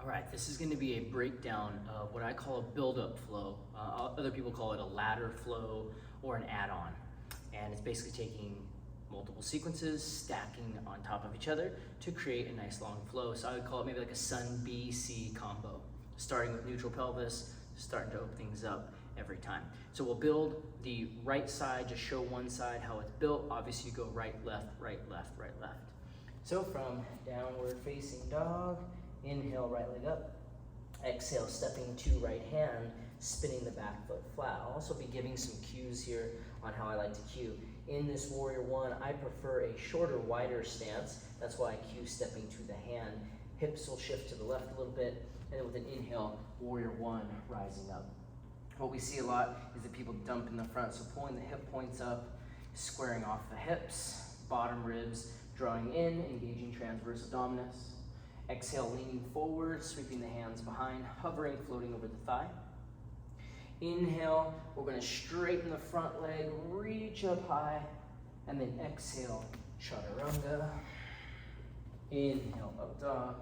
All right, this is going to be a breakdown of what I call a build-up flow. Other people call it a ladder flow or an add-on. And it's basically taking multiple sequences, stacking on top of each other to create a nice long flow. So I would call it maybe like a Sun B-C combo, starting with neutral pelvis, starting to open things up every time. So we'll build the right side, just show one side how it's built. Obviously you go right, left, right, left, right, left. So from downward facing dog, inhale, right leg up. Exhale, stepping to right hand, spinning the back foot flat. I'll also be giving some cues here on how I like to cue. In this Warrior One, I prefer a shorter, wider stance. That's why I cue stepping to the hand. Hips will shift to the left a little bit, and then with an inhale, Warrior One, rising up. What we see a lot is that people dump in the front, so pulling the hip points up, squaring off the hips, bottom ribs drawing in, engaging transverse abdominis. Exhale, leaning forward, sweeping the hands behind, hovering, floating over the thigh. Inhale, we're going to straighten the front leg, reach up high, and then exhale, chaturanga. Inhale, up dog.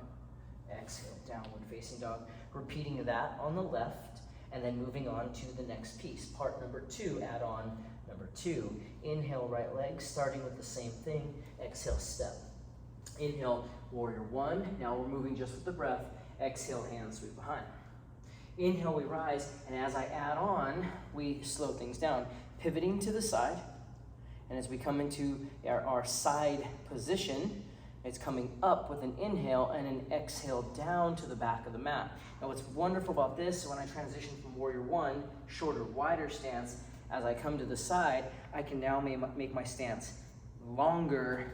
Exhale, downward facing dog. Repeating that on the left, and then moving on to the next piece. Part number two, add on number two. Inhale, right leg, starting with the same thing. Exhale, step. Inhale, Warrior One. Now we're moving just with the breath. Exhale, hands sweep behind. Inhale, we rise, and as I add on, we slow things down, pivoting to the side. And as we come into our side position, it's coming up with an inhale and an exhale down to the back of the mat. Now what's wonderful about this, when I transition from Warrior One, shorter, wider stance, as I come to the side, I can now make my stance longer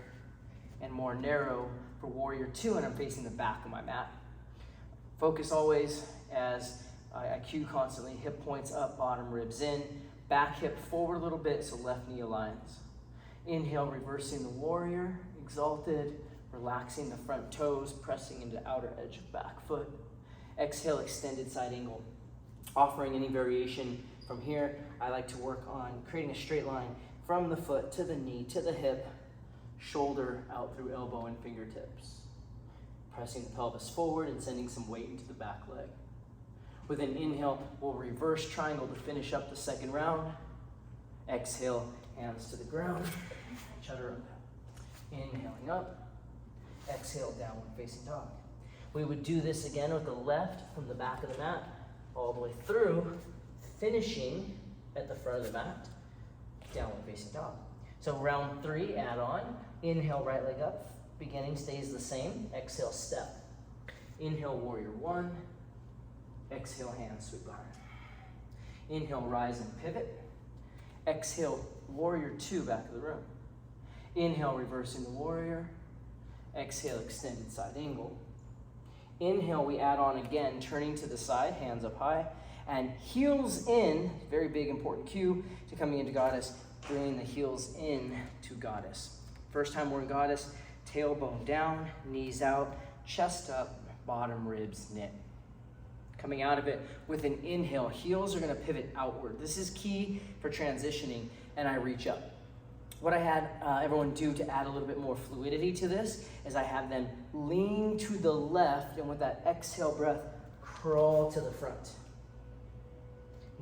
and more narrow for Warrior Two, and I'm facing the back of my mat. Focus always as I cue constantly, hip points up, bottom ribs in, back hip forward a little bit, so left knee aligns. Inhale, reversing the warrior, exalted, relaxing the front toes, pressing into outer edge of back foot. Exhale, extended side angle. Offering any variation from here, I like to work on creating a straight line from the foot to the knee to the hip, shoulder out through elbow and fingertips. Pressing the pelvis forward and sending some weight into the back leg. With an inhale, we'll reverse triangle to finish up the second round. Exhale, hands to the ground, chaturanga. Inhaling up, exhale, downward facing dog. We would do this again with the left from the back of the mat, all the way through, finishing at the front of the mat, downward facing dog. So round three, add on. Inhale, right leg up. Beginning stays the same. Exhale, step. Inhale, Warrior One. Exhale, hands sweep behind. Inhale, rise and pivot. Exhale, Warrior Two, back of the room. Inhale, reversing the warrior. Exhale, extended side angle. Inhale, we add on again, turning to the side, hands up high, and heels in, very big important cue to coming into goddess, bringing the heels in to goddess. First time we're in goddess, tailbone down, knees out, chest up, bottom ribs knit. Coming out of it with an inhale, heels are gonna pivot outward. This is key for transitioning, and I reach up. What I had everyone do to add a little bit more fluidity to this is I have them lean to the left, and with that exhale breath, crawl to the front.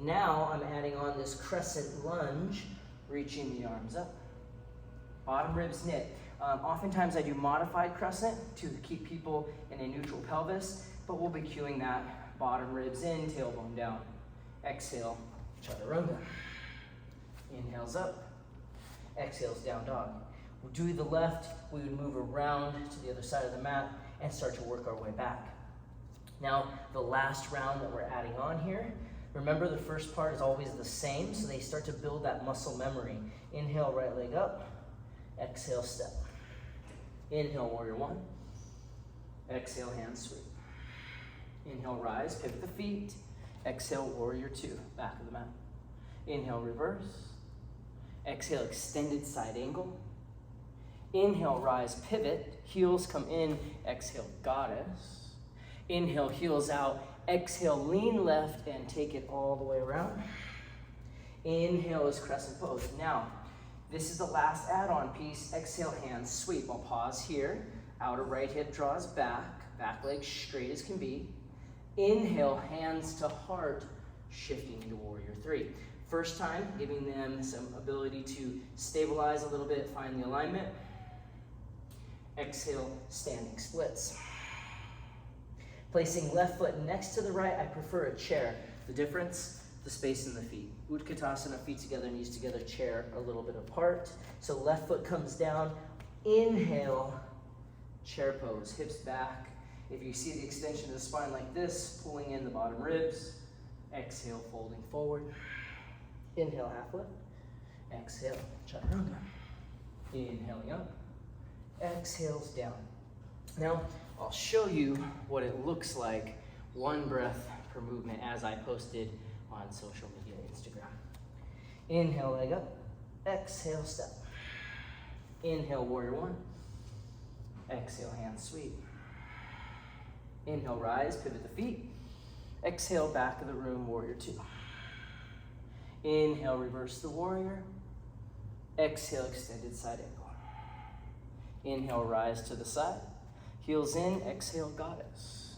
Now I'm adding on this crescent lunge, reaching the arms up. Bottom ribs knit. Oftentimes I do modified crescent to keep people in a neutral pelvis, but we'll be cueing that. Bottom ribs in, tailbone down. Exhale, chaturanga. Inhales up. Exhales, down dog. We'll do the left, we would move around to the other side of the mat and start to work our way back. Now, the last round that we're adding on here, remember the first part is always the same, so they start to build that muscle memory. Inhale, right leg up. Exhale, step. Inhale, Warrior One. Exhale, hand sweep. Inhale, rise, pivot the feet. Exhale, Warrior Two, back of the mat. Inhale, reverse. Exhale, extended side angle. Inhale, rise, pivot. Heels come in. Exhale, goddess. Inhale, heels out. Exhale, lean left and take it all the way around. Inhale is crescent pose. Now, this is the last add-on piece. Exhale, hands sweep. I'll pause here. Outer right hip draws back. back leg straight as can be. Inhale, hands to heart, shifting into warrior three. First time, giving them some ability to stabilize a little bit, find the alignment. Exhale, standing splits. Placing left foot next to the right, I prefer a chair. The difference, the space in the feet. Utkatasana, feet together, knees together, chair a little bit apart. So left foot comes down, inhale, chair pose, hips back. If you see the extension of the spine like this, pulling in the bottom ribs, exhale, folding forward. Inhale, half lift. Exhale, chaturanga. Inhaling up. Exhales down. Now, I'll show you what it looks like, one breath per movement, as I posted on social media, Instagram. Inhale, leg up. Exhale, step. Inhale, warrior one. Exhale, hand sweep. Inhale, rise, pivot the feet. Exhale, back of the room, warrior two. Inhale, reverse the warrior. Exhale, extended side angle. Inhale, rise to the side. Heels in, exhale, goddess.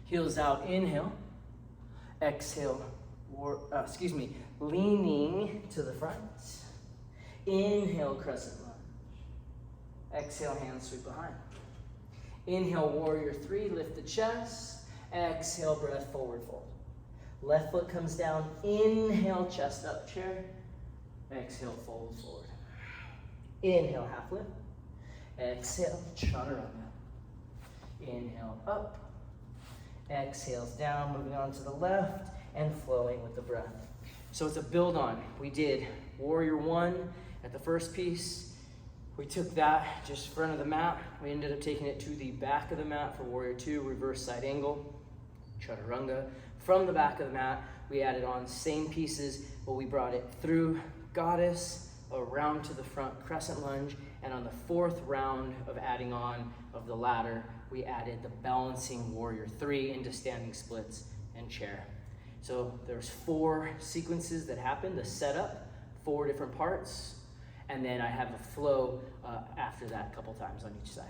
Heels out, inhale. Exhale, leaning to the front. Inhale, crescent lunge. Exhale, hand sweep behind. Inhale, warrior three, lift the chest. Exhale, breath forward fold. Left foot comes down, inhale, chest up, chair. Exhale, fold forward. Inhale, half lift. Exhale, chaturanga. Inhale, up. Exhales down, moving on to the left and flowing with the breath. So it's a build on. We did warrior one at the first piece. We took that just front of the mat. We ended up taking it to the back of the mat for warrior two, reverse side angle, chaturanga. From the back of the mat, we added on same pieces, but we brought it through goddess, around to the front crescent lunge, and on the fourth round of adding on of the ladder, we added the balancing warrior three into standing splits and chair. So there's 4 sequences that happen, the setup, 4 different parts, and then I have the flow after that a couple times on each side.